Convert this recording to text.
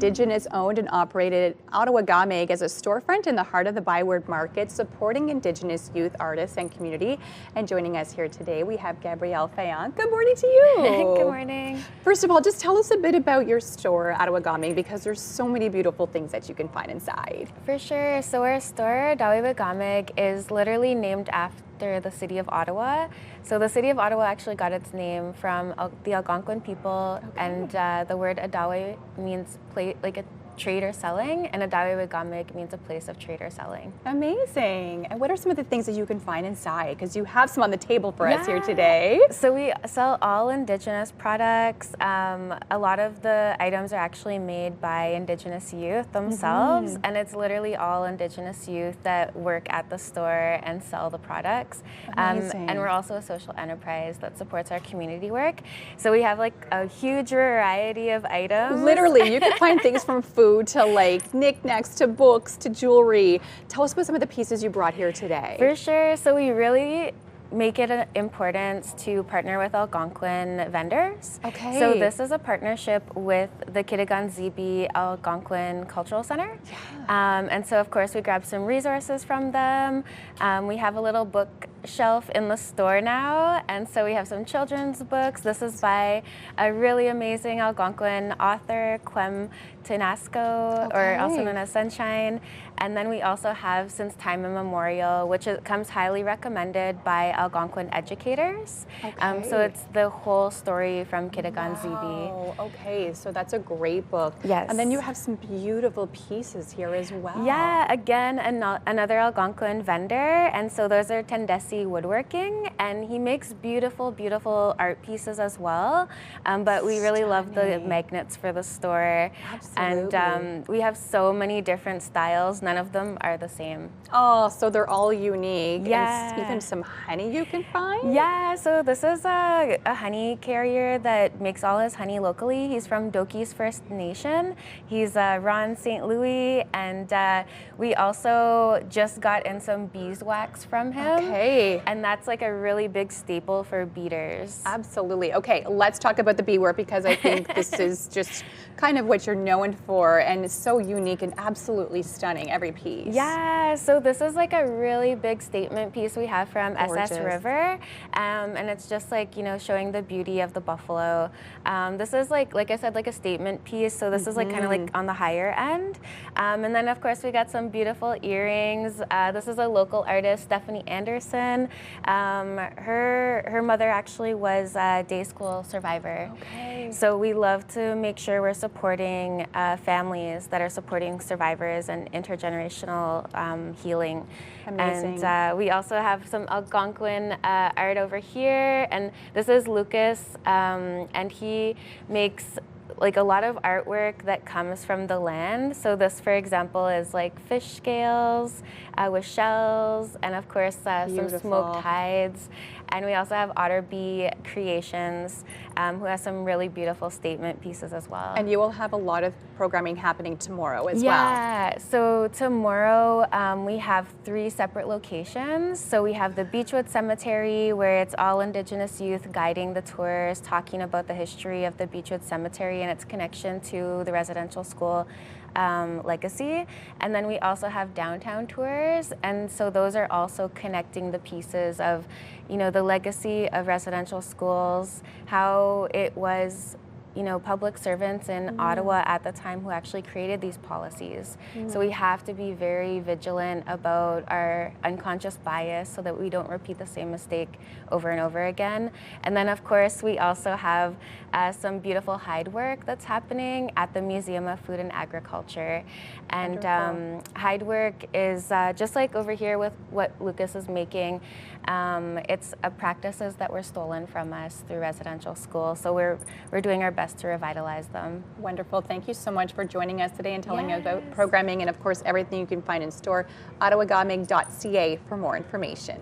Indigenous owned and operated Adaawewigamig as a storefront in the heart of the Byward Market, supporting Indigenous youth, artists, and community. And joining us here today, we have Gabrielle Fayon. Good morning to you. Good morning. First of all, just tell us a bit about your store, Adaawewigamig, because there's so many beautiful things that you can find inside. For sure. So our store, Adaawewigamig, is literally named after the city of Ottawa. So the city of Ottawa actually got its name from the Algonquin people, and the word Adaawe means like a trade or selling, and Adaawewigamig means a place of trade or selling. Amazing. And what are some of the things that you can find inside? Because you have some on the table for us here today. So we sell all Indigenous products. A lot of the items are actually made by Indigenous youth themselves, and it's literally all Indigenous youth that work at the store and sell the products. And we're also a social enterprise that supports our community work. So we have like a huge variety of items. Literally, you can find things from food to like knickknacks to books to jewelry. Tell us about some of the pieces you brought here today. For sure. So we really make it an importance to partner with Algonquin vendors. Okay. So this is a partnership with the Kitigan-Zibi Algonquin Cultural Center. Yeah. And so of course we grabbed some resources from them. We have a little book shelf in the store now, and so we have some children's books. This is by a really amazing Algonquin author, Quem Tinasco, or also known as Sunshine. And then we also have Since Time Immemorial, which comes highly recommended by Algonquin educators. So it's the whole story from Kitigan-Zibi. Wow. Okay, so that's a great book. Yes. And then you have some beautiful pieces here as well. Yeah, again, another Algonquin vendor, and so those are Tendesi Woodworking, and he makes beautiful, beautiful art pieces as well. But we really love the magnets for the store. Absolutely. And we have so many different styles. None of them are the same. Oh, so they're all unique. Yeah. And even some honey you can find? Yeah, so this is a honey carrier that makes all his honey locally. He's from Doki's First Nation. He's Ron St. Louis, and we also just got in some beeswax from him. Okay. And that's like a really big staple for beaders. Absolutely. Okay, let's talk about the beadwork, because I think this is just kind of what you're known for, and it's so unique and absolutely stunning, every piece. Yeah, so this is like a really big statement piece we have from Gorgeous. SS River, and it's just like, you know, showing the beauty of the buffalo. This is like I said, like a statement piece, so this is like kind of like on the higher end. And then of course we got some beautiful earrings. This is a local artist, Stephanie Anderson. Her mother actually was a day school survivor. Okay. So we love to make sure we're supporting families that are supporting survivors and intergenerational healing. Amazing. And we also have some Algonquin art over here, and this is Lucas, and he makes like a lot of artwork that comes from the land. So this, for example, is like fish scales with shells, and of course some smoked hides. And we also have Otter Bee Creations, who has some really beautiful statement pieces as well. And you will have a lot of programming happening tomorrow as well. Yeah, so tomorrow we have 3 separate locations. So we have the Beechwood Cemetery, where it's all Indigenous youth guiding the tours, talking about the history of the Beechwood Cemetery and its connection to the residential school legacy. And then we also have downtown tours, and so those are also connecting the pieces of, you know, the legacy of residential schools, how it was, you know, public servants in Ottawa at the time who actually created these policies. So we have to be very vigilant about our unconscious bias so that we don't repeat the same mistake over and over again. And then of course we also have some beautiful hide work that's happening at the Museum of Food and Agriculture. And hide work is just like over here with what Lucas is making. It's practices that were stolen from us through residential school. So we're doing our best to revitalize them. Wonderful. Thank you so much for joining us today and telling us about programming, and of course everything you can find in store, adaawewigamig.ca for more information.